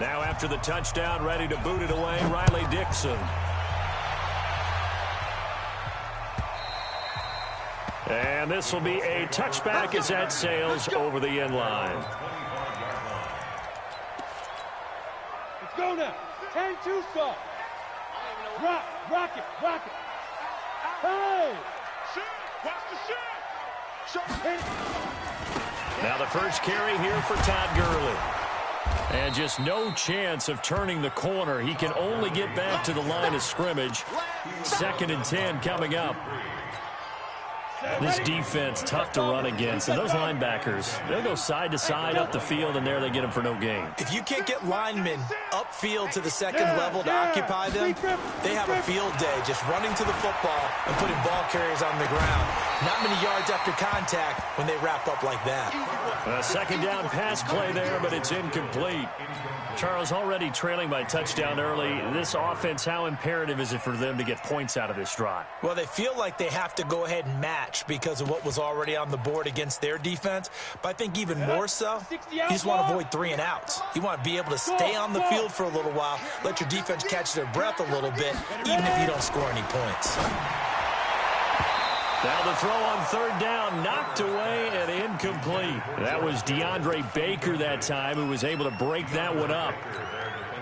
Now after the touchdown, ready to boot it away, Riley Dixon. And this will be a touchback as that sails over the end line. Let's go now. 10-2 stop. Rock it. Hey! Watch the shot. Now the first carry here for Todd Gurley. And just no chance of turning the corner. He can only get back to the line of scrimmage. 2nd and 10 coming up. This defense, tough to run against. And those linebackers, they'll go side to side up the field, and there they get them for no gain. If you can't get linemen upfield to the second level to occupy them, they have a field day just running to the football and putting ball carriers on the ground. Not many yards after contact when they wrap up like that. A 2nd down pass play there, but it's incomplete. Charles, already trailing by touchdown early. This offense, how imperative is it for them to get points out of this drive? Well, they feel like they have to go ahead and match because of what was already on the board against their defense. But I think even more so, you just want to avoid 3 and outs. You want to be able to stay on the field for a little while, let your defense catch their breath a little bit, even if you don't score any points. Now the throw on 3rd down, knocked away and incomplete. That was DeAndre Baker that time who was able to break that one up.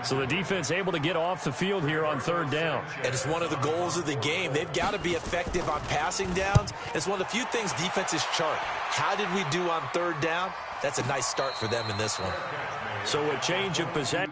So the defense able to get off the field here on 3rd down. And it's one of the goals of the game. They've got to be effective on passing downs. It's one of the few things defenses chart. How did we do on 3rd down? That's a nice start for them in this one. So a change of possession.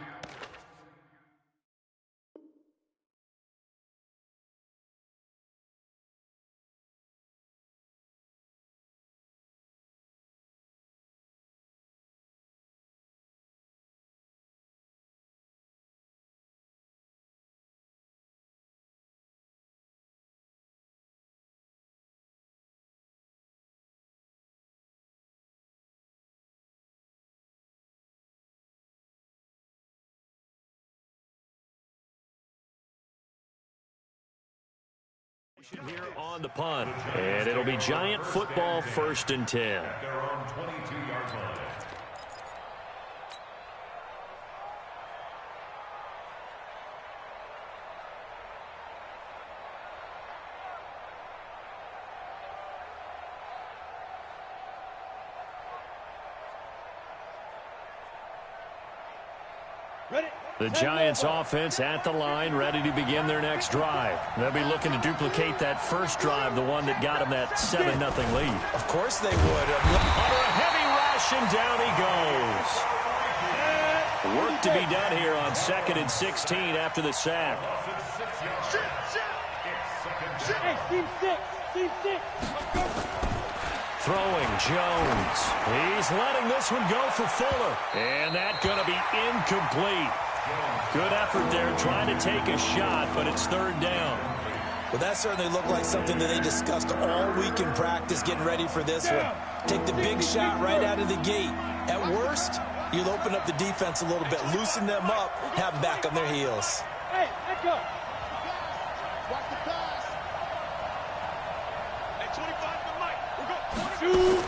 Here on the punt, and it'll be Giant football 1st and 10. The Giants offense at the line, ready to begin their next drive. They'll be looking to duplicate that first drive, the one that got them that 7-0 lead. Of course they would. Under a heavy rush, and down he goes. Work to be done here on 2nd and 16 after the sack. Throwing Jones. He's letting this one go for Fuller. And that's going to be incomplete. Good effort there trying to take a shot, but it's 3rd down. Well, that certainly looked like something that they discussed all week in practice getting ready for this one. Take the big shot right out of the gate. At worst, you'll open up the defense a little bit, loosen them up, have them back on their heels. Hey, let go. Watch the pass. Hey, 25 to Mike. We're going.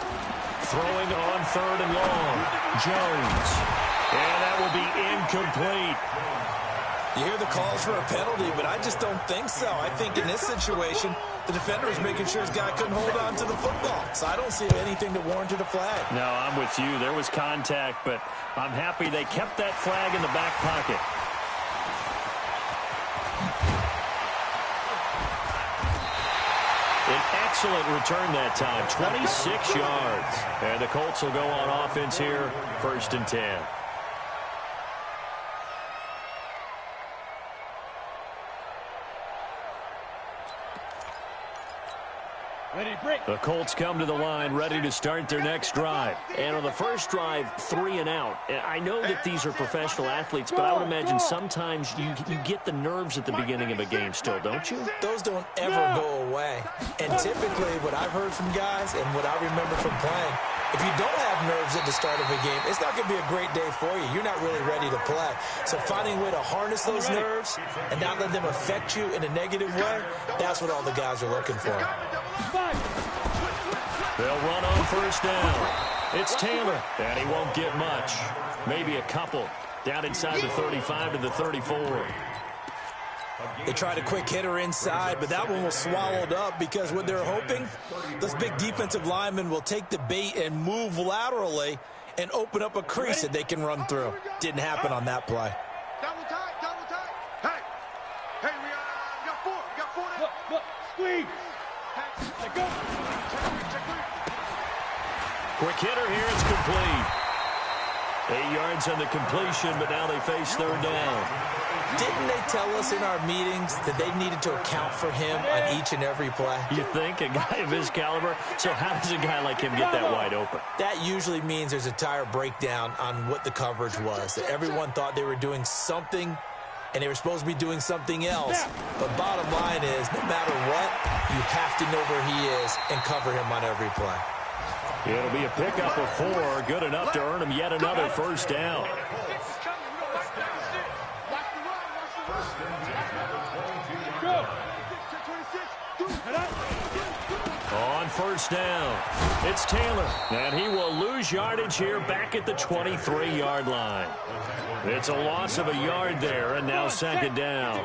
Throwing on 3rd and long. Jones. And that will be incomplete. You hear the calls for a penalty, but I just don't think so. I think in this situation, the defender was making sure his guy couldn't hold on to the football. So I don't see anything that warranted a flag. No, I'm with you. There was contact, but I'm happy they kept that flag in the back pocket. An excellent return that time, 26 yards. And the Colts will go on offense here, 1st and 10. The Colts come to the line ready to start their next drive. And on the first drive, 3 and out. And I know that these are professional athletes, but I would imagine sometimes you get the nerves at the beginning of a game still, don't you? Those don't ever go away. And typically what I've heard from guys and what I remember from playing, if you don't have nerves at the start of a game, it's not going to be a great day for you. You're not really ready to play. So finding a way to harness those nerves and not let them affect you in a negative way, that's what all the guys are looking for. They'll run on 1st down. It's Taylor, and he won't get much. Maybe a couple. Down inside the 35 to the 34. They tried a quick hitter inside, but that one was swallowed up because what they're hoping, those big defensive linemen will take the bait and move laterally and open up a crease that they can run through. Didn't happen on that play. Double tight, double tight. Hey, we got four. We got four there. Look, squeeze. Let go. Check three. Quick hitter here, it's complete. 8 yards on the completion, but now they face third down. Didn't they tell us in our meetings that they needed to account for him on each and every play? You think? A guy of his caliber? So how does a guy like him get that wide open? That usually means there's a tire breakdown on what the coverage was. That everyone thought they were doing something, and they were supposed to be doing something else. But bottom line is, no matter what, you have to know where he is and cover him on every play. It'll be a pickup of 4, good enough to earn him yet another first down. On first down, it's Taylor, and he will lose yardage here back at the 23-yard line. It's a loss of a yard there, and now second down.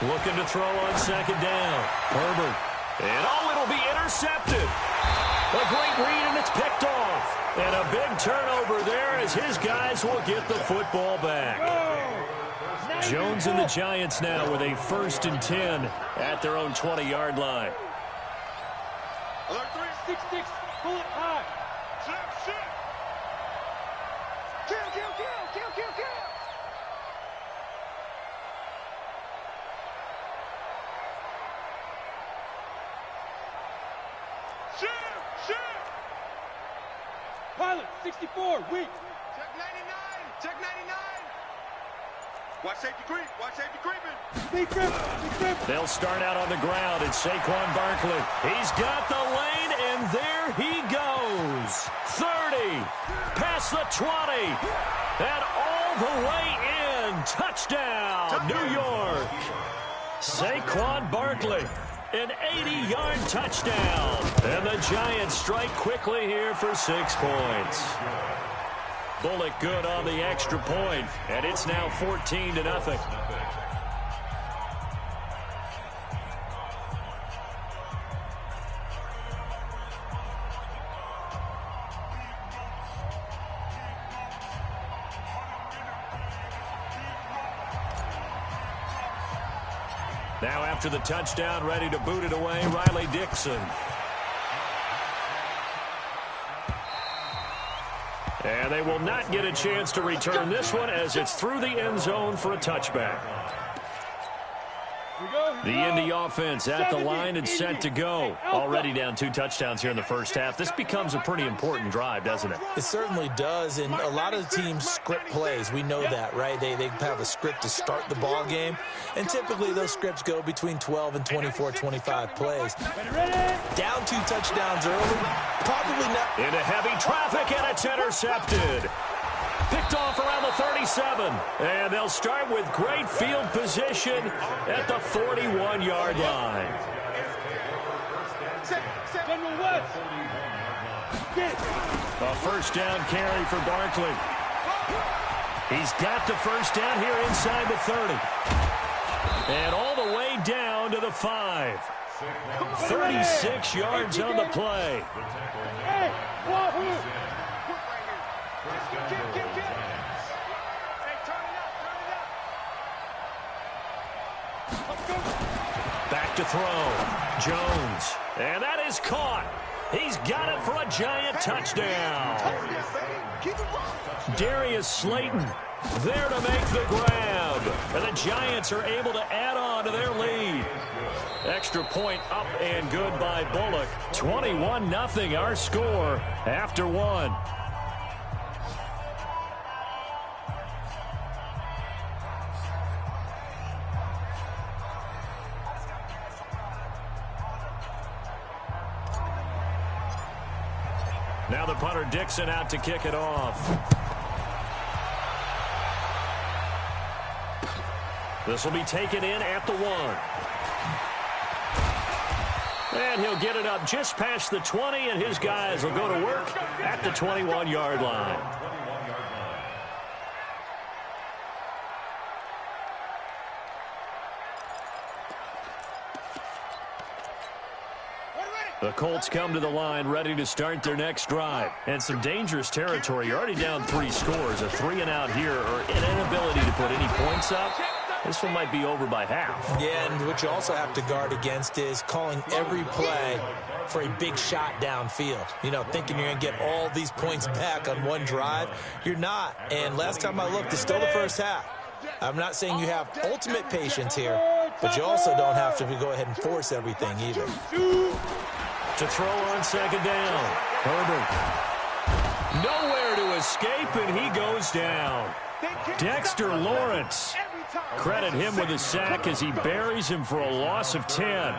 Looking to throw on second down. Herbert. And it'll be intercepted. A great read, and it's picked off. And a big turnover there as his guys will get the football back. Jones and the Giants now with a 1st and 10 at their own 20-yard line. Alert 3. 6-6. Pull it high. Shit. Kill. Shit. Pilot, 64, weak. Check 99. Watch safety creeping. Big grip. They'll start out on the ground. It's Saquon Barkley. He's got the lane, and there he goes. 30, past the 20, and all the way in. Touchdown, New York. Saquon Barkley. An 80-yard touchdown. And the Giants strike quickly here for 6 points. Bullock good on the extra point, and it's now 14-0. Now after the touchdown, ready to boot it away, Riley Dixon. And they will not get a chance to return this one as it's through the end zone for a touchback. The Indy offense at the line and set to go. Already down 2 touchdowns here in the first half. This becomes a pretty important drive, doesn't it? It certainly does, and a lot of the teams script plays. We know that, right? They have a script to start the ball game, and typically those scripts go between 12 and 24, 25 plays. Down 2 touchdowns early, probably not. Into heavy traffic, and it's intercepted. Picked off around the 37, and they'll start with great field position at the 41-yard line. A first down carry for Barkley. He's got the first down here inside the 30. And all the way down to the 5. 36 yards on the play. Back to throw. Jones. And that is caught. He's got it for a giant touchdown. Darius Slayton there to make the grab. And the Giants are able to add on to their lead. Extra point up and good by Bullock. 21-0 our score after 1. Now the punter Dixon out to kick it off. This will be taken in at the 1. And he'll get it up just past the 20, and his guys will go to work at the 21-yard line. The Colts come to the line ready to start their next drive. And some dangerous territory. You're already down 3 scores. A 3-and-out here or an inability to put any points up. This one might be over by half. Yeah, and what you also have to guard against is calling every play for a big shot downfield. You know, thinking you're going to get all these points back on one drive. You're not. And last time I looked, it's still the first half. I'm not saying you have ultimate patience here, but you also don't have to go ahead and force everything either. To throw on second down. Herbert. Nowhere to escape, and he goes down. Dexter Lawrence. Credit him with a sack as he buries him for a loss of 10.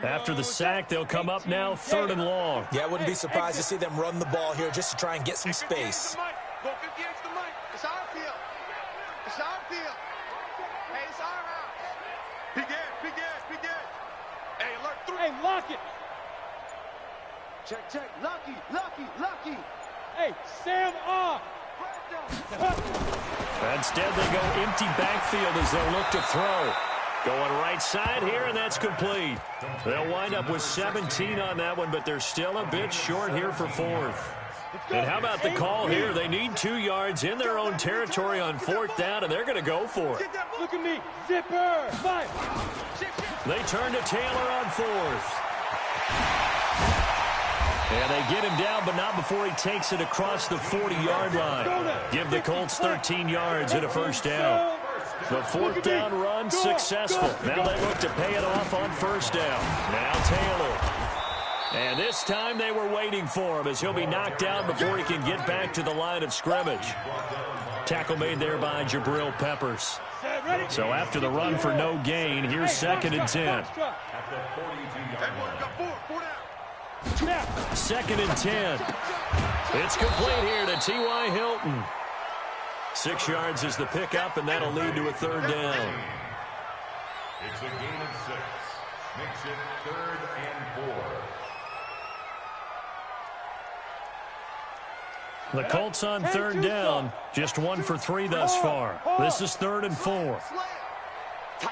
After the sack, they'll come up now 3rd and long. Yeah, I wouldn't be surprised to see them run the ball here just to try and get some space. It's our field. It's our field. Hey, it's our house. Be good. Hey, alert 3. Hey, lock it. Check. Lucky. Hey, Sam off. Instead, they go empty backfield as they'll look to throw. Going right side here, and that's complete. They'll wind up with 17 on that one, but they're still a bit short here for 4th. And how about the call here? They need 2 yards in their own territory on 4th down, and they're going to go for it. Look at me. Zipper. 5. They turn to Taylor on 4th. And they get him down, but not before he takes it across the 40-yard line. Give the Colts 13 yards and a first down. The 4th down run successful. Now they look to pay it off on 1st down. Now Taylor. And this time they were waiting for him as he'll be knocked down before he can get back to the line of scrimmage. Tackle made there by Jabril Peppers. So after the run for no gain, here's 2nd and 10. 2nd and 10. It's complete here to T.Y. Hilton. 6 yards is the pickup, and that'll lead to a 3rd down. It's a gain of 6. Makes it 3rd and 4. The Colts on 3rd down. Just 1 for 3 thus far. This is 3rd and 4.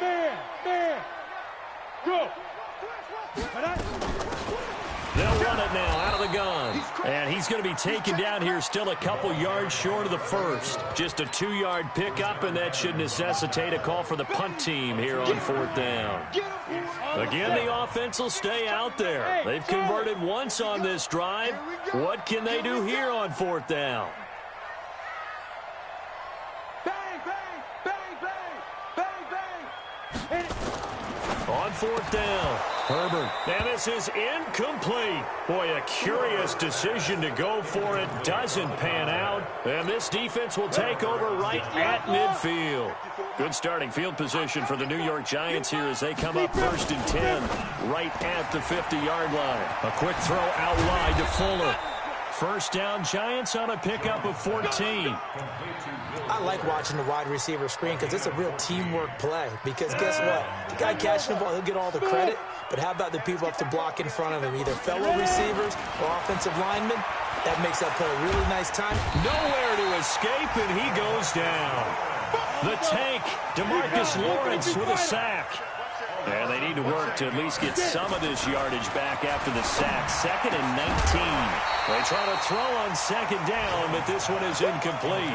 Man. Go. They'll run it now out of the gun. And he's going to be taken down here still a couple yards short of the first. Just a 2-yard pickup, and that should necessitate a call for the punt team here on 4th down. Again, the offense will stay out there. They've converted once on this drive. What can they do here on 4th down? On 4th down, Herbert. And this is incomplete. Boy, a curious decision to go for it. Doesn't pan out. And this defense will take over right at midfield. Good starting field position for the New York Giants here as they come up 1st and 10 right at the 50-yard line. A quick throw out wide to Fuller. 1st down, Giants on a pickup of 14. I like watching the wide receiver screen because it's a real teamwork play. Because guess what? The guy catching the ball, he'll get all the credit. But how about the people up to block in front of him, either fellow receivers or offensive linemen? That makes that play a really nice time. Nowhere to escape, and he goes down. The tank, DeMarcus Lawrence with a sack. And they need to work to at least get some of this yardage back after the sack. 2nd and 19. They try to throw on 2nd down, but this one is incomplete.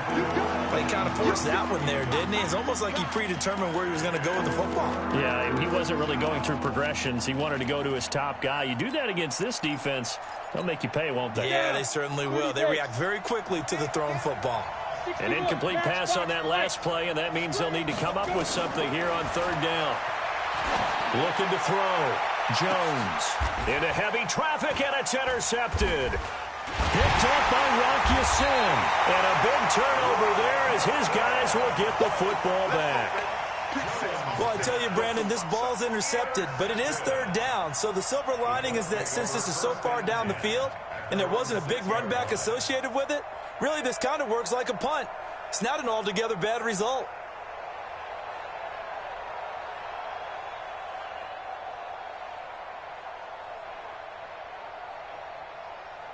But he kind of forced that one there, didn't he? It's almost like he predetermined where he was going to go with the football. Yeah, he wasn't really going through progressions. He wanted to go to his top guy. You do that against this defense, they'll make you pay, won't they? Yeah, they certainly will. They react very quickly to the thrown football. An incomplete pass on that last play, and that means they'll need to come up with something here on 3rd down. Looking to throw. Jones into heavy traffic, and it's intercepted. Picked up by Rock Ya-Sin. And a big turnover there as his guys will get the football back. Well, I tell you, Brandon, this ball's intercepted, but it is 3rd down. So the silver lining is that since this is so far down the field and there wasn't a big run back associated with it, really this kind of works like a punt. It's not an altogether bad result.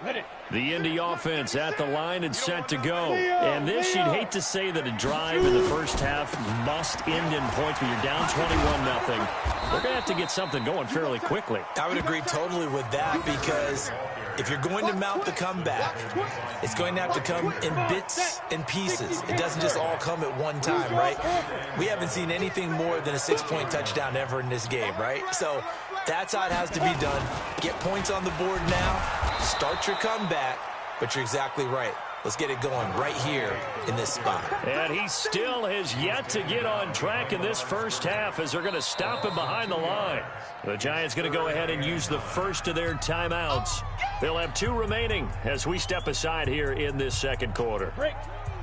Ready. The Indy offense at the line and set to go. And this, you'd hate to say that a drive in the first half must end in points, but you're down 21-0. They're going to have to get something going fairly quickly. I would agree totally with that, because if you're going to mount the comeback, it's going to have to come in bits and pieces. It doesn't just all come at one time, right? We haven't seen anything more than a 6-point touchdown ever in this game, right? So that's how it has to be done. Get points on the board now, start your comeback, but you're exactly right. Let's get it going right here in this spot. And he still has yet to get on track in this first half as they're going to stop him behind the line. The Giants going to go ahead and use the first of their timeouts. They'll have 2 remaining as we step aside here in this second quarter.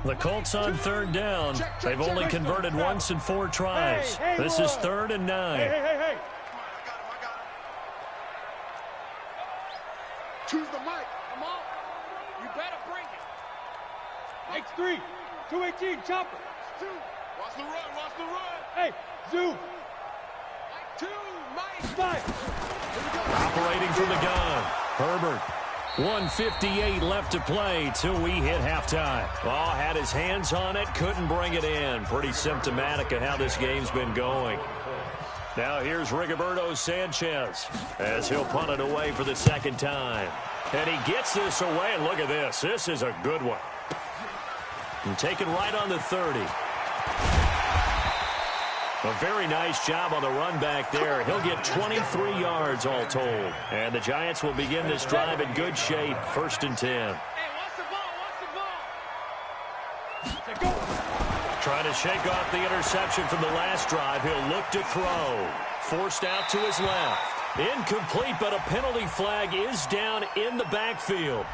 The Colts on third down. They've only converted once in 4 tries. This is 3rd and 9. Hey. Choose the mic. Come on. You better bring it. X3. 218. Chopper. 2. Watch the run. Watch the run. Hey. Zoo. 2. Mike. 5. Operating from the gun. Herbert. 1:58 left to play till we hit halftime. Oh, had his hands on it, couldn't bring it in. Pretty symptomatic of how this game's been going. Now here's Rigoberto Sanchez as he'll punt it away for the second time. And he gets this away, and look at this. This is a good one. And taken right on the 30. A very nice job on the run back there. He'll get 23 yards all told. And the Giants will begin this drive in good shape. 1st and 10. Hey, watch the ball. Watch the ball. Trying to shake off the interception from the last drive. He'll look to throw. Forced out to his left. Incomplete, but a penalty flag is down in the backfield.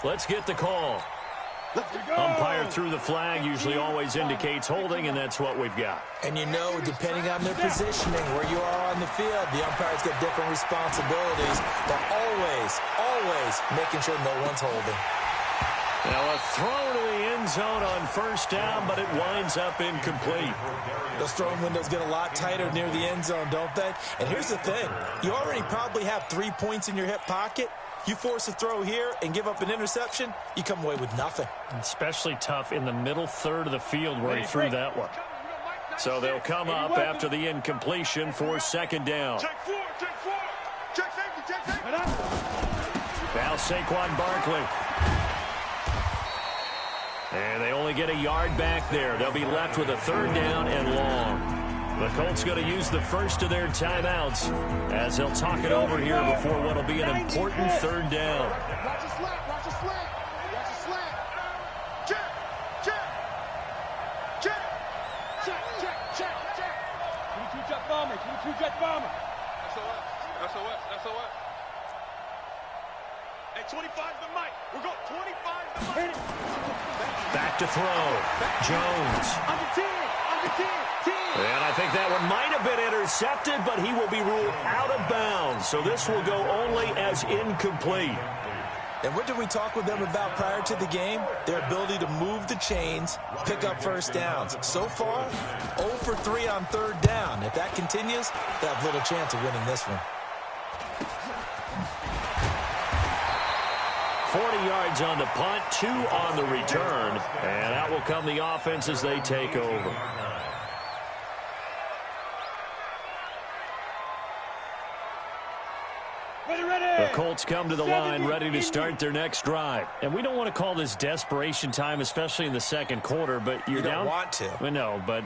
Let's get the call. Umpire threw the flag, usually always indicates holding, and that's what we've got. And you know, depending on their positioning, where you are on the field, the umpire's got different responsibilities, but always making sure no one's holding. Now a throw to the end zone on 1st down, but it winds up incomplete. Those throwing windows get a lot tighter near the end zone, don't they? And here's the thing. You already probably have 3 points in your hip pocket. You force a throw here and give up an interception, you come away with nothing. Especially tough in the middle third of the field where he threw that one. So they'll come up after the incompletion for 2nd down. Check 4. Check safety. Now Saquon Barkley. And they only get a yard back there. They'll be left with a 3rd down and long. The Colts going to use the first of their timeouts as they'll talk it over here before what will be an important 3rd down. Watch a slant. Watch a slant. Check. 22 jet bomber. 22 jet bomber. SOS. Hey, 25 the mic. We're going 25 the mic. Back to throw. Jones. Under 10. And I think that one might have been intercepted, but he will be ruled out of bounds. So this will go only as incomplete. And what did we talk with them about prior to the game? Their ability to move the chains, pick up 1st downs. So far, 0 for 3 on 3rd down. If that continues, they have little chance of winning this one. 40 yards on the punt, 2 on the return. And out will come the offense as they take over. The Colts come to the line ready to start their next drive. And we don't want to call this desperation time, especially in the second quarter, but you're down. You don't want to. No, but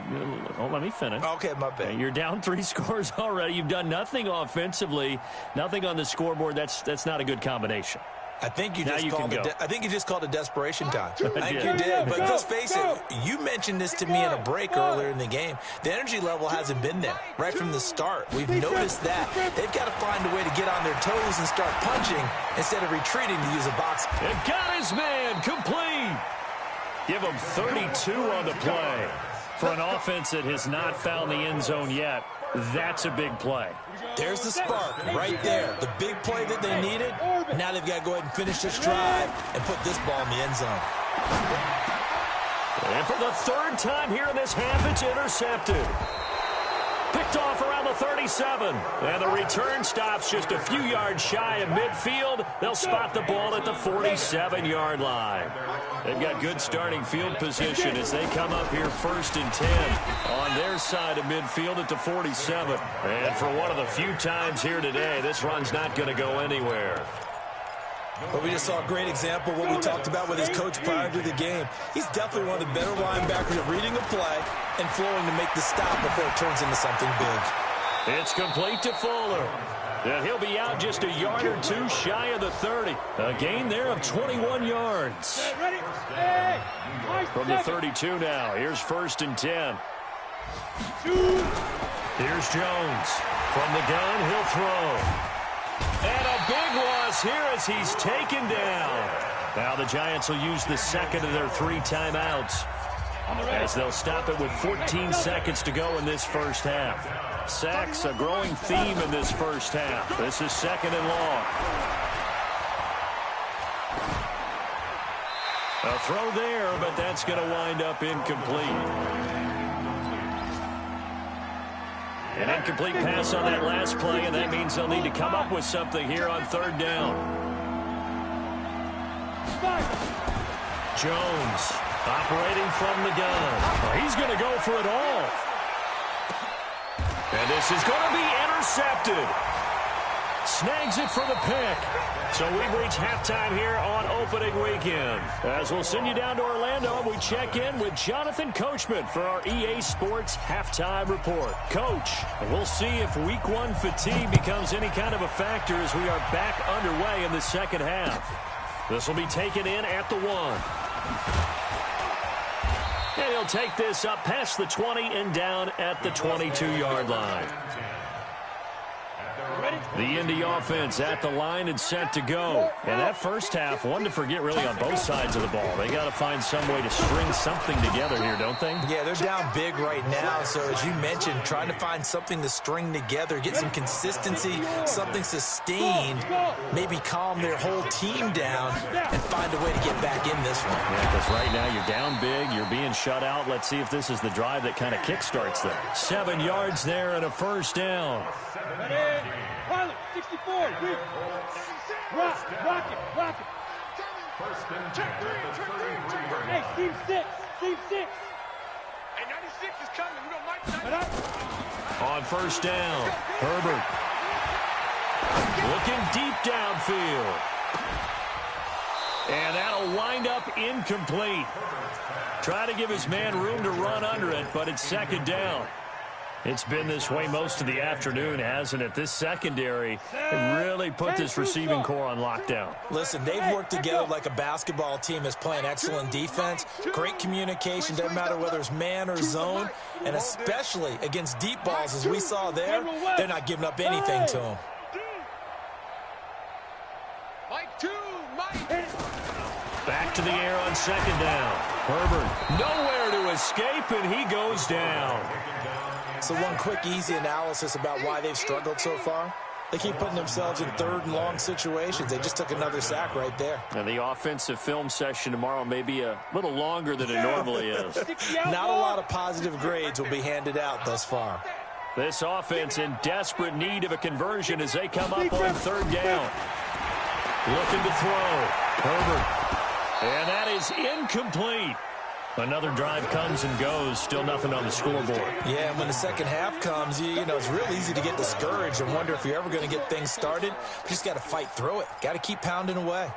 let me finish. Okay, my bad. You're down 3 scores already. You've done nothing offensively, nothing on the scoreboard. That's not a good combination. I think you just called it desperation time. I think you did. did. But let's face it, you mentioned this to me in a break earlier in the game. The energy level hasn't been there right from the start. We've noticed that. They've got to find a way to get on their toes and start punching instead of retreating to use a box. And got his man complete. Give him 32 on the play. For an offense that has not found the end zone yet, that's a big play. There's the spark right there. The big play that they needed. Now they've got to go ahead and finish this drive and put this ball in the end zone. And for the third time here in this half, it's intercepted. Picked off around the 37. And the return stops just a few yards shy of midfield. They'll spot the ball at the 47-yard line. They've got good starting field position as they come up here 1st and 10 on their side of midfield at the 47. And for one of the few times here today, this run's not going to go anywhere. But we just saw a great example of what we talked about with his coach prior to the game. He's definitely one of the better linebackers at reading a play and flowing to make the stop before it turns into something big. It's complete to Fuller. And he'll be out just a yard or two shy of the 30. A gain there of 21 yards. From the 32 now. Here's 1st and 10. Here's Jones. From the gun, he'll throw. And a big loss here as he's taken down. Now the Giants will use the second of their 3 timeouts as they'll stop it with 14 seconds to go in this first half. Sacks, a growing theme in this first half. This is 2nd and long. A throw there, but that's going to wind up incomplete. An incomplete pass on that last play, and that means they'll need to come up with something here on 3rd down. Jones operating from the gun. He's going to go for it all. And this is going to be intercepted. Snags it for the pick. So we've reached halftime here on opening weekend. As we'll send you down to Orlando, we check in with Jonathan Coachman for our EA Sports Halftime Report. Coach, we'll see if Week 1 fatigue becomes any kind of a factor as we are back underway in the second half. This will be taken in at the 1. And he'll take this up past the 20 and down at the 22-yard line. The Indy offense at the line and set to go. And that first half, one to forget really on both sides of the ball. They got to find some way to string something together here, don't they? Yeah, they're down big right now. So as you mentioned, trying to find something to string together, get some consistency, something sustained, maybe calm their whole team down and find a way to get back in this one. Yeah, because right now you're down big, you're being shut out. Let's see if this is the drive that kind of kickstarts them. 7 yards there and a first down. Pilot, 64, rock it. Hey, team 6. Hey, 96 is coming. We don't like 96. On first down, Herbert. Looking deep downfield. And that'll wind up incomplete. Try to give his man room to run under it, but it's 2nd down. It's been this way most of the afternoon, hasn't it? This secondary really put this receiving core on lockdown. Listen, they've worked together like a basketball team that's playing excellent defense. Great communication, doesn't matter whether it's man or zone. And especially against deep balls, as we saw there, they're not giving up anything to them. Mike 2, Mike. Back to the air on 2nd down. Herbert nowhere to escape, and he goes down. So one quick, easy analysis about why they've struggled so far. They keep putting themselves in 3rd and long situations. They just took another sack right there. And the offensive film session tomorrow may be a little longer than it normally is. Not a lot of positive grades will be handed out thus far. This offense in desperate need of a conversion as they come up on 3rd down. Looking to throw. Herbert. And that is incomplete. Another drive comes and goes, still nothing on the scoreboard. Yeah, and when the second half comes, you know, it's real easy to get discouraged and wonder if you're ever going to get things started. You just got to fight through it. Got to keep pounding away.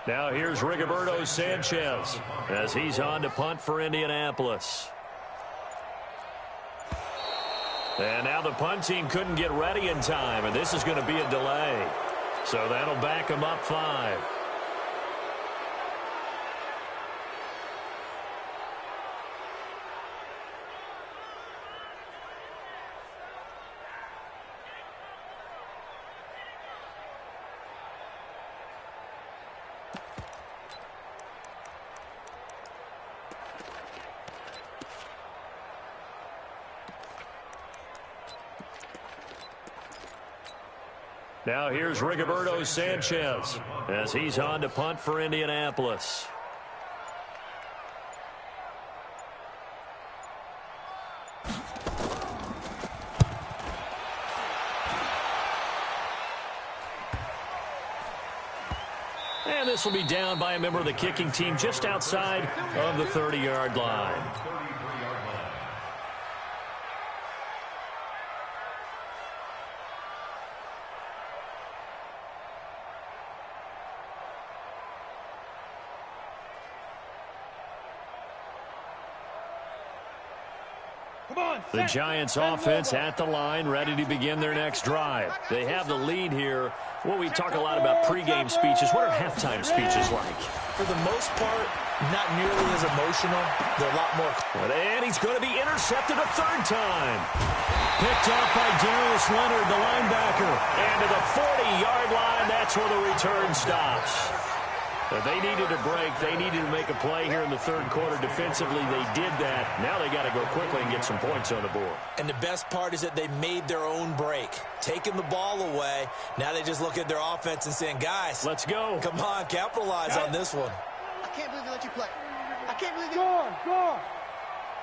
Now here's Rigoberto Sanchez as he's on to punt for Indianapolis. And now the punt team couldn't get ready in time, and this is going to be a delay. So that'll back them up 5. Now here's Rigoberto Sanchez as he's on to punt for Indianapolis. And this will be down by a member of the kicking team just outside of the 30-yard line. The Giants offense at the line, ready to begin their next drive. They have the lead here. Well, we talk a lot about pregame speeches. What are halftime speeches like? For the most part, not nearly as emotional. They're a lot more. And he's going to be intercepted a third time. Picked up by Darius Leonard, the linebacker. And to the 40-yard line, that's where the return stops. But they needed a break. They needed to make a play here in the third quarter. Defensively, they did that. Now they got to go quickly and get some points on the board. And the best part is that they made their own break. Taking the ball away. Now they just look at their offense and saying, guys, let's go. Come on, capitalize on this one. I can't believe they let you play. I can't believe Go on, go on.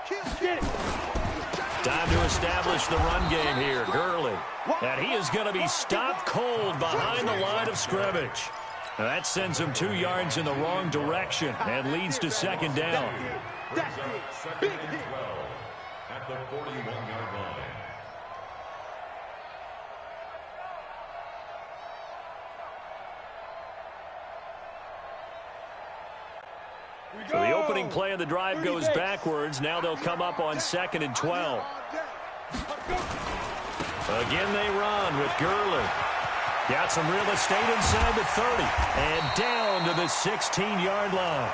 Get it. Time to establish the run game here. Gurley. And he is going to be stopped cold behind the line of scrimmage. Now that sends him 2 yards in the wrong direction and leads to second down. Second and 12 at the 41-yard line. So the opening play of the drive goes backwards. Now they'll come up on 2nd and 12. Again they run with Gurley. Got some real estate inside the 30 and down to the 16-yard line.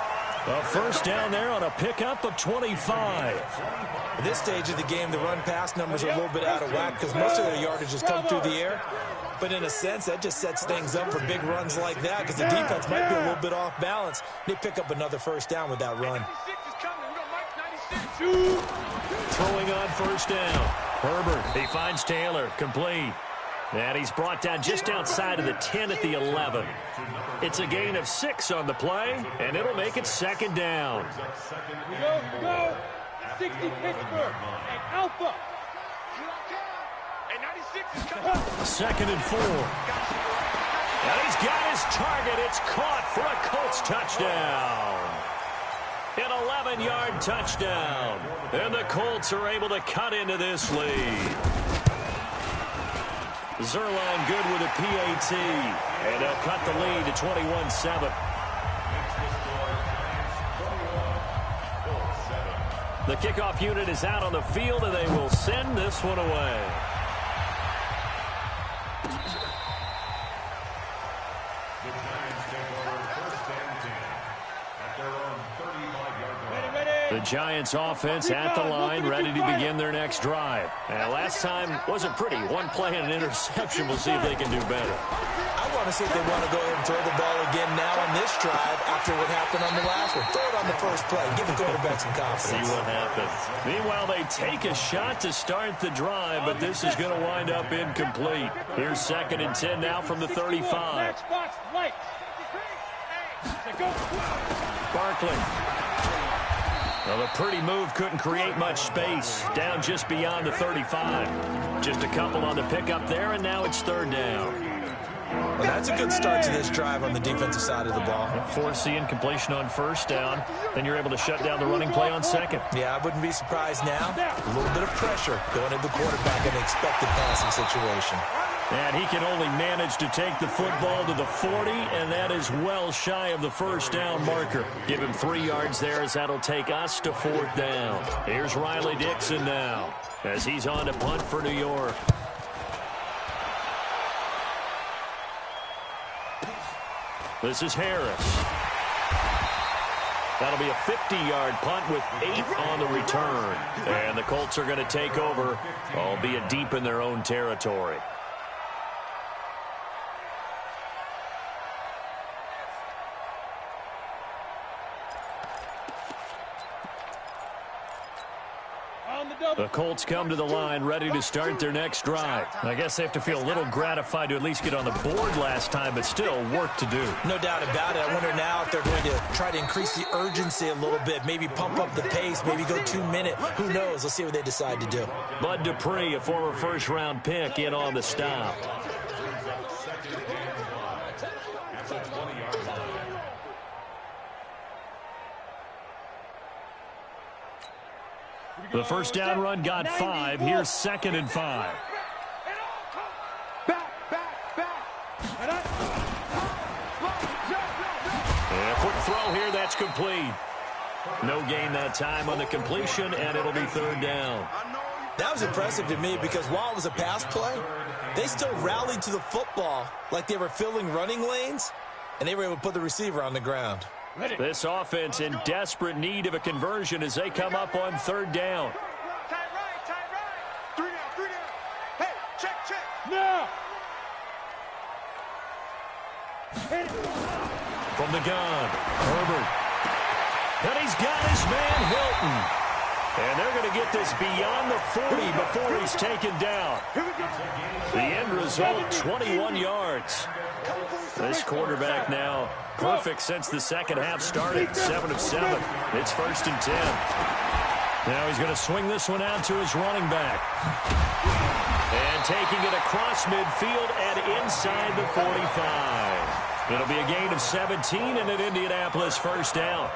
A first down there on a pickup of 25. At this stage of the game, the run-pass numbers are a little bit out of whack because most of their yardage has come through the air. But in a sense, that just sets things up for big runs like that because the defense might be a little bit off balance. They pick up another first down with that run. Throwing on first down. Herbert, he finds Taylor, complete. And he's brought down just outside of the 10 at the 11. It's a gain of 6 on the play, and it'll make it second down. Go. 60 Pittsburgh and Alpha. Second and 4. And he's got his target. It's caught for a Colts touchdown. An 11-yard touchdown. And the Colts are able to cut into this lead. Zerline good with a PAT. And they'll cut the lead to 21-7. The kickoff unit is out on the field, and they will send this one away. The Giants take over first and 10 at their own 35-yard line. The Giants offense at the line, ready to begin their next drive. And last time wasn't pretty. One play and an interception. We'll see if they can do better. I want to see if they want to go ahead and throw the ball again now on this drive after what happened on the last one. Throw it on the first play. Give the quarterback some confidence. See what happens. Meanwhile, they take a shot to start the drive, but this is going to wind up incomplete. Here's second and 10 now from the 35. Barkley. Well, the pretty move couldn't create much space. Down just beyond the 35. Just a couple on the pickup there, and now it's third down. Well, that's a good start to this drive on the defensive side of the ball. Forcing incompletion on first down. Then you're able to shut down the running play on second. Yeah, I wouldn't be surprised now. A little bit of pressure going at the quarterback in an expected passing situation. And he can only manage to take the football to the 40, and that is well shy of the first down marker. Give him 3 yards there as that'll take us to fourth down. Here's Riley Dixon now as he's on to punt for New York. This is Harris. That'll be a 50-yard punt with 8 on the return. And the Colts are going to take over, albeit deep in their own territory. The Colts come to the line ready to start their next drive. I guess they have to feel a little gratified to at least get on the board last time, but still work to do. No doubt about it. I wonder now if they're going to try to increase the urgency a little bit, maybe pump up the pace, maybe go 2 minute. Who knows? Let's see what they decide to do. Bud Dupree, a former first-round pick, in on the stop. The first down run got 5. Here's 2nd and 5. And a quick throw here. That's complete. No gain that time on the completion, and it'll be 3rd down. That was impressive to me because while it was a pass play, they still rallied to the football like they were filling running lanes, and they were able to put the receiver on the ground. This offense in desperate need of a conversion as they come up on 3rd down. Tight right, tight right. 3 down, 3 down. Hey, check. No! From the gun, Herbert. And he's got his man, Hilton. And they're going to get this beyond the 40 before he's taken down. The end result, 21 yards. This quarterback now perfect since the second half started. 7 of 7. It's 1st and 10. Now he's going to swing this one out to his running back. And taking it across midfield and inside the 45. It'll be a gain of 17 and an Indianapolis first down.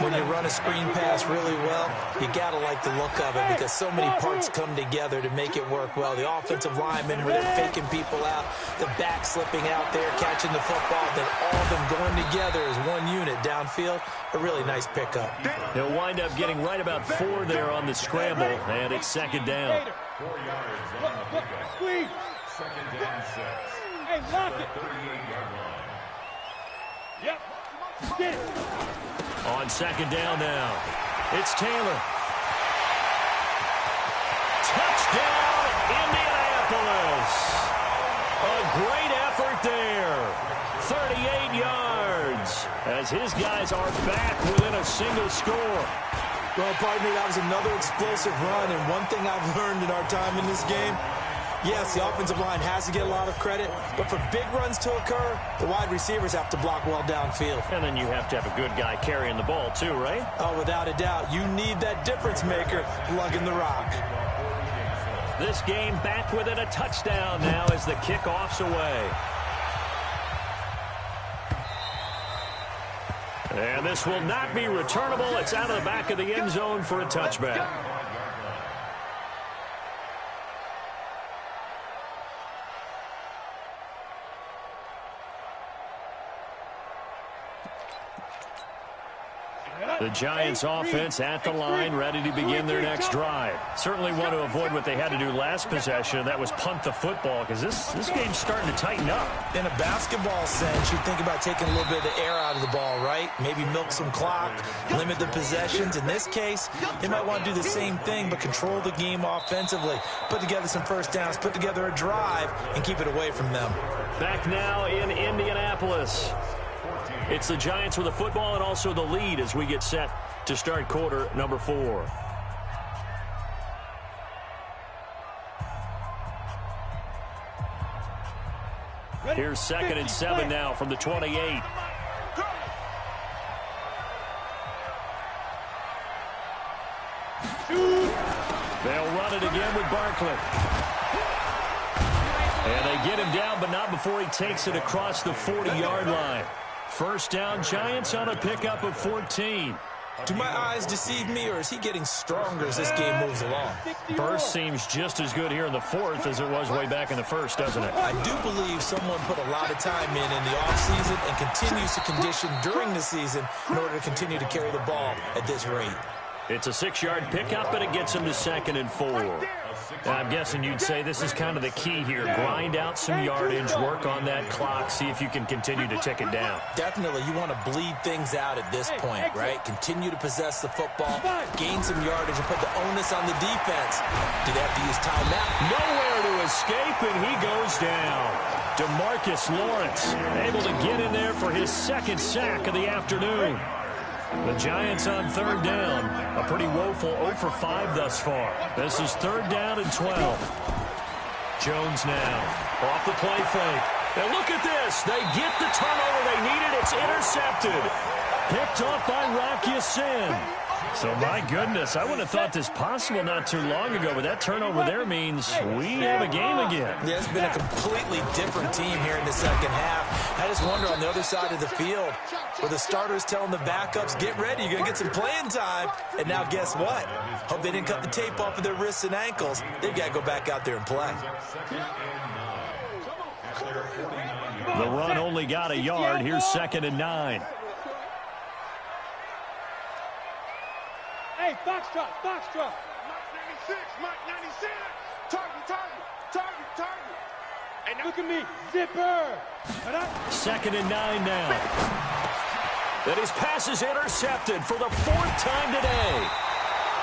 When you run a screen pass really well, you got to like the look of it because so many parts come together to make it work well. The offensive linemen, where they're faking people out, the back slipping out there, catching the football, then all of them going together as one unit downfield. A really nice pickup. He'll wind up getting right about 4 there on the scramble, and it's 2nd down. 4 yards on the pickup. Squeeze. 2nd and 6. Hey, lock it. 38-yard line. Yep. Get it. On 2nd down now, it's Taylor. Touchdown, Indianapolis. A great effort there. 38 yards as his guys are back within a single score. Well, partner, that was another explosive run, and one thing I've learned in our time in this game, yes, the offensive line has to get a lot of credit, but for big runs to occur, the wide receivers have to block well downfield. And then you have to have a good guy carrying the ball too, right? Oh, without a doubt. You need that difference maker lugging the rock. This game back within a touchdown now as the kickoff's away. And this will not be returnable. It's out of the back of the end zone for a touchback. The Giants offense at the line, ready to begin their next drive. Certainly want to avoid what they had to do last possession, and that was punt the football, because this game's starting to tighten up. In a basketball sense, you think about taking a little bit of the air out of the ball, right? Maybe milk some clock, limit the possessions. In this case, they might want to do the same thing, but control the game offensively. Put together some first downs, put together a drive, and keep it away from them. Back now in Indianapolis. It's the Giants with the football and also the lead as we get set to start quarter number 4. Here's 2nd and 7 now from the 28. They'll run it again with Barkley. And they get him down, but not before he takes it across the 40-yard line. First down, Giants on a pickup of 14. Do my eyes deceive me, or is he getting stronger as this game moves along? Burst seems just as good here in the 4th as it was way back in the 1st, doesn't it? I do believe someone put a lot of time in the offseason and continues to condition during the season in order to continue to carry the ball at this rate. It's a 6-yard pickup, and it gets him to 2nd and 4. Now, I'm guessing you'd say this is kind of the key here. Grind out some yardage, work on that clock, see if you can continue to tick it down. Definitely, you want to bleed things out at this point, right? Continue to possess the football, gain some yardage, and put the onus on the defense. Do they have to use timeout? Nowhere to escape, and he goes down. DeMarcus Lawrence able to get in there for his 2nd sack of the afternoon. The Giants on third down. A pretty woeful 0 for 5 thus far. This is third down and 12. Jones now off the play fake. And look at this. They get the turnover they needed. It's intercepted. Picked off by Rocky Sin. So, my goodness, I wouldn't have thought this possible not too long ago, but that turnover there means we have a game again. Yeah, it's been a completely different team here in the second half. I just wonder on the other side of the field where the starters telling the backups, get ready, you're going to get some playing time. And now guess what? Hope they didn't cut the tape off of their wrists and ankles. They've got to go back out there and play. The run only got a yard. Here's 2nd and 9. Hey, Foxtrot, Foxtrot. Mike 96. Target. Hey, look at me, zipper. 2nd and 9 now. And his pass is intercepted for the 4th time today.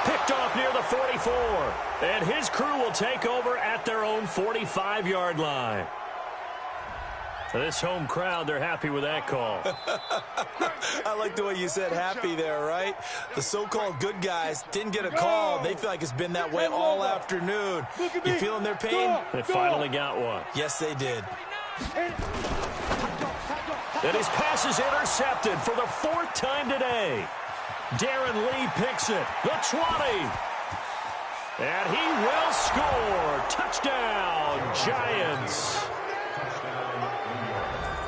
Picked off near the 44. And his crew will take over at their own 45-yard line. This home crowd, they're happy with that call. I like the way you said happy there, right? The so-called good guys didn't get a call. They feel like it's been that way all afternoon. You feeling their pain? They finally got one. Yes, they did. And his pass is intercepted for the 4th time today. Darren Lee picks it. The 20. And he will score. Touchdown, Giants.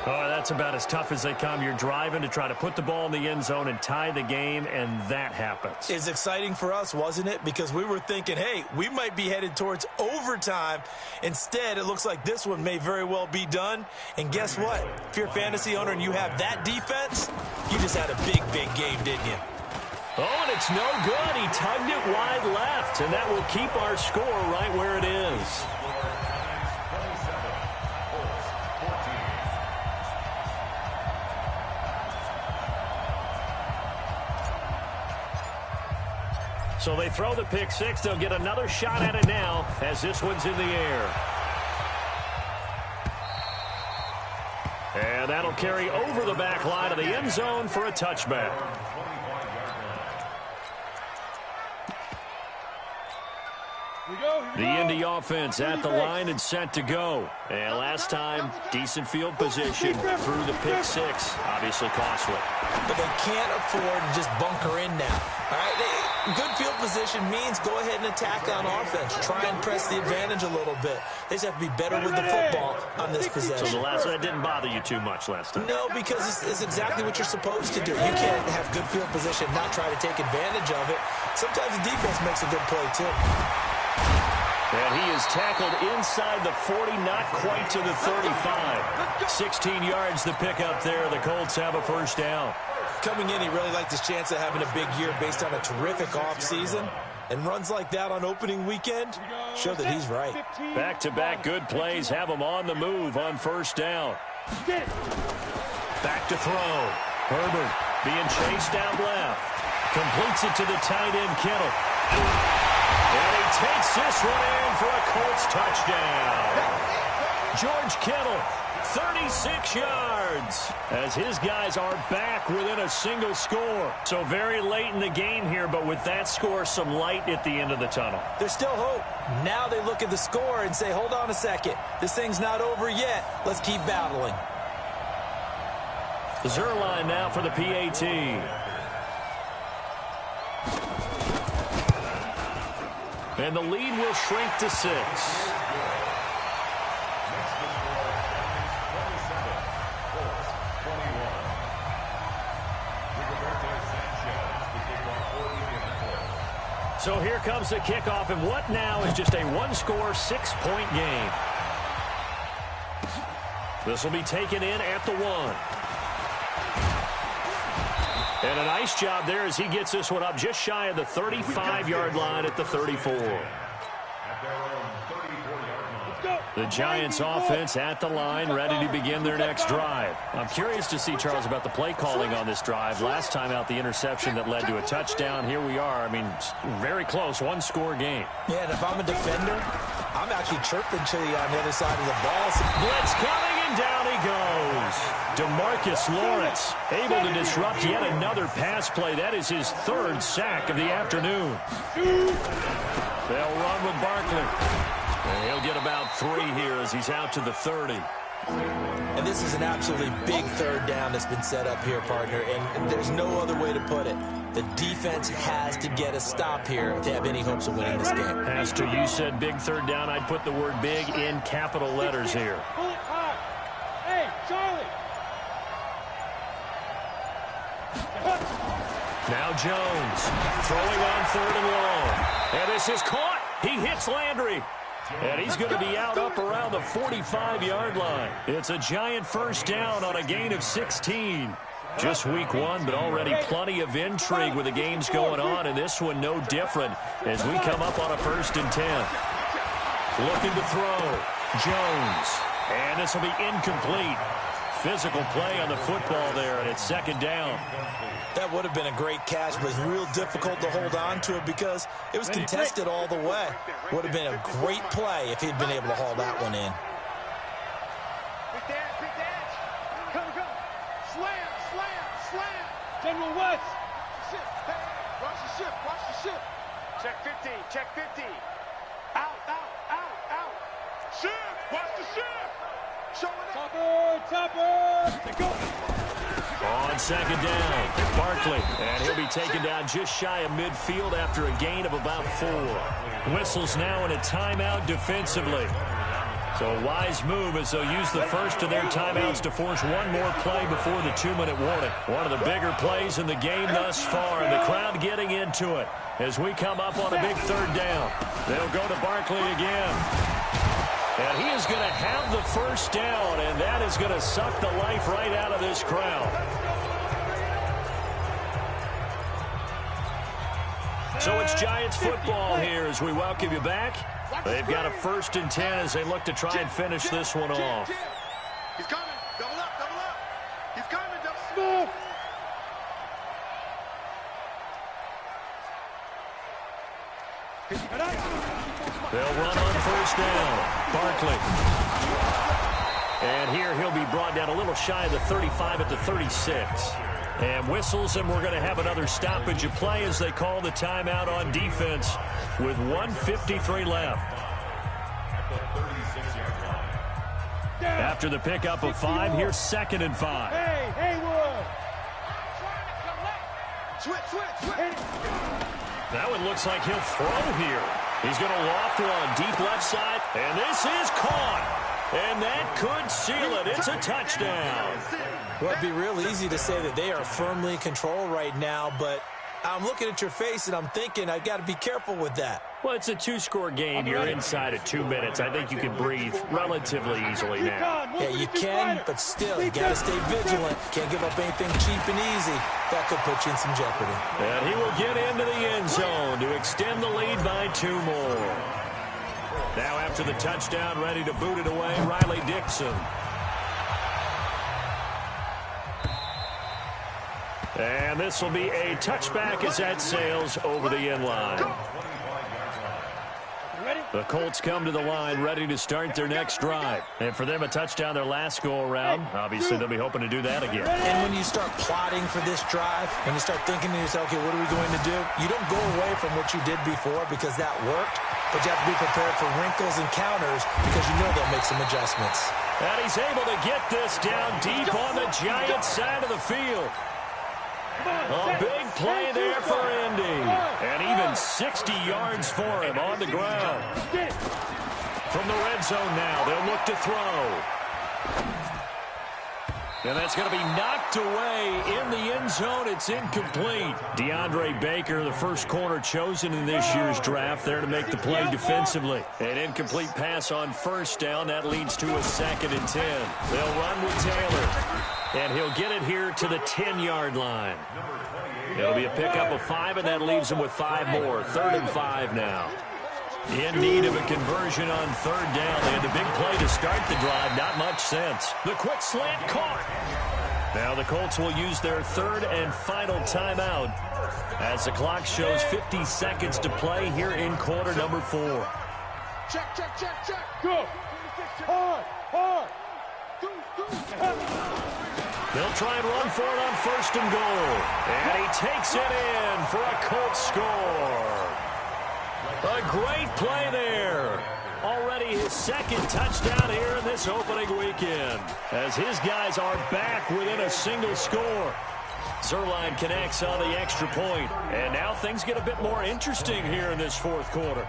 Oh, that's about as tough as they come. You're driving to try to put the ball in the end zone and tie the game, and that happens. It's exciting for us, wasn't it? Because we were thinking, hey, we might be headed towards overtime. Instead, it looks like this one may very well be done. And guess what? If you're a fantasy owner and you have that defense, you just had a big, big game, didn't you? Oh, and it's no good. He tugged it wide left, and that will keep our score right where it is. So they throw the pick six. They'll get another shot at it now as this one's in the air. And that'll carry over the back line of the end zone for a touchback. The Indy offense at the line and set to go. And last time, decent field position through the pick six. Obviously costly. But they can't afford to just bunker in now. All right? Good field position means go ahead and attack on offense. Try and press the advantage a little bit. They just have to be better with the football on this possession. So the last one didn't bother you too much last time? No, because it's exactly what you're supposed to do. You can't have good field position, not try to take advantage of it. Sometimes the defense makes a good play, too. And he is tackled inside the 40, not quite to the 35. 16 yards to pick up there. The Colts have a first down. Coming in, he really liked his chance of having a big year based on a terrific offseason. And runs like that on opening weekend show that he's right. Back-to-back good plays have him on the move on first down. Back to throw. Herbert being chased down left. Completes it to the tight end, Kittle. And he takes this one in for a Colts touchdown. George Kittle, 36 yards, as his guys are back within a single score. So very late in the game here, but with that score, some light at the end of the tunnel. There's still hope. Now they look at the score and say, hold on a second. This thing's not over yet. Let's keep battling. Zerline now for the PAT. And the lead will shrink to 6. So here comes the kickoff, and what now is just a one-score, 6-point game. This will be taken in at the 1. And a nice job there as he gets this one up just shy of the 35-yard line at the 34. The Giants offense at the line, ready to begin their next drive. I'm curious to see, Charles, about the play calling on this drive. Last time out, the interception that led to a touchdown. Here we are. I mean, very close, one-score game. Yeah, and if I'm a defender, I'm actually chirping to you on the other side of the ball. Blitz coming, and And down he goes. DeMarcus Lawrence able to disrupt yet another pass play. That is his third sack of the afternoon. They'll run with Barkley. And he'll get about 3 here as he's out to the 30. And this is an absolutely big third down that's been set up here, partner, and there's no other way to put it. The defense has to get a stop here to have any hopes of winning this game. Pastor, you said big third down. I'd put the word big in capital letters here. Pull it hard. Hey, Charlie. Now Jones throwing on 3rd and long. And this is caught. He hits Landry. And he's going to be out up around the 45-yard line. It's a giant first down on a gain of 16. Just week 1, but already plenty of intrigue with the games going on, and this one no different as we come up on a 1st and 10. Looking to throw. Jones. And this will be incomplete. Physical play on the football there, and it's 2nd down. That would have been a great catch, but it was real difficult to hold on to it because it was contested all the way. Would have been a great play if he'd been able to haul that one in. Big dash. Come. Slam. General West. Hey, watch the ship. Check 50. Out. Ship, watch the ship. Showing up. Topper. Go. On 2nd down, Barkley, and he'll be taken down just shy of midfield after a gain of about 4. Whistles now in a timeout defensively. So a wise move as they'll use the first of their timeouts to force one more play before the 2-minute warning. One of the bigger plays in the game thus far, and the crowd getting into it as we come up on a big 3rd down. They'll go to Barkley again. And he is going to have the first down, and that is going to suck the life right out of this crowd. So it's Giants football here as we welcome you back. They've got a 1st and 10 as they look to try and finish this one off. He's coming. Double up. He's coming. Double. They'll run on 1st down. Barkley. And here he'll be brought down a little shy of the 35 at the 36. And whistles, and we're going to have another stoppage of play as they call the timeout on defense with 1:53 left. After the pickup of 5, here's 2nd and 5. Hey, Haywood. Switch. That one looks like he'll throw here. He's going to loft one deep left side, and this is caught. And that could seal it. It's a touchdown. Well, it'd be real easy to say that they are firmly in control right now, but I'm looking at your face and I'm thinking I got to be careful with that. Well, it's a 2-score game. You're inside of 2 minutes. I think you can breathe relatively easily now. Yeah, you can, but still, you got to stay vigilant. Can't give up anything cheap and easy. That could put you in some jeopardy. And he will get into the end zone to extend the lead by 2 more. Now after the touchdown, ready to boot it away, Riley Dixon. And this will be a touchback as that sails over the end line. The Colts come to the line ready to start their next drive. And for them, a touchdown their last go-around. Obviously, they'll be hoping to do that again. And when you start plotting for this drive, and you start thinking to yourself, okay, what are we going to do? You don't go away from what you did before because that worked, but you have to be prepared for wrinkles and counters because you know they'll make some adjustments. And he's able to get this down deep on the Giants side of the field. A big play there for Indy. And even 60 yards for him on the ground. From the red zone now, they'll look to throw. And that's going to be knocked away in the end zone. It's incomplete. DeAndre Baker, the first corner chosen in this year's draft, there to make the play defensively. An incomplete pass on 1st down. That leads to a 2nd and 10. They'll run with Taylor. And he'll get it here to the 10-yard line. It'll be a pickup of 5, and that leaves him with 5 more. 3rd and 5 now. In need of a conversion on 3rd down. They had the big play to start the drive. Not much sense. The quick slant caught. Now the Colts will use their 3rd and final timeout as the clock shows 50 seconds to play here in quarter number 4. Check. Go. Hard. They'll try and run for it on 1st and goal. And he takes it in for a Colts score. A great play there. Already his 2nd touchdown here in this opening weekend, as his guys are back within a single score. Zerline connects on the extra point, and now things get a bit more interesting here in this 4th quarter.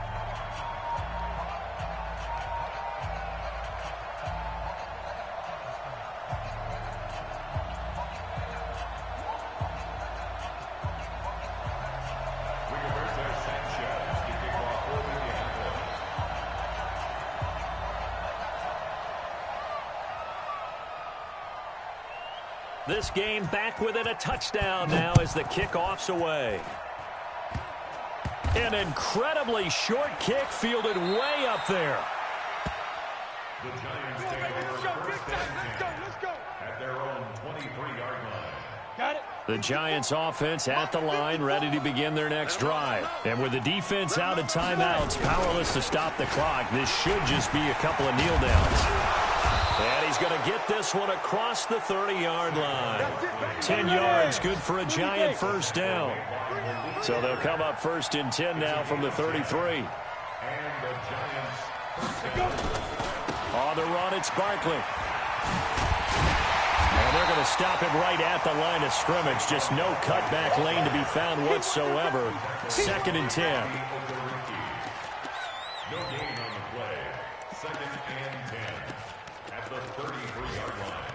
This game back within a touchdown now as the kickoff's away. An incredibly short kick fielded way up there. The Giants take over 1st and 10 at their own 23-yard line. Got it. The Giants offense at the line, ready to begin their next drive. And with the defense out of timeouts, powerless to stop the clock, this should just be a couple of kneel downs. And he's going to get this one across the 30-yard line. 10 yards, good for a Giant 1st down. So they'll come up 1st and 10 now from the 33. And the Giants On the run, it's Barkley. And they're going to stop him right at the line of scrimmage. Just no cutback lane to be found whatsoever. 2nd and 10. No gain on the play. 2nd and 10 at the 33-yard line.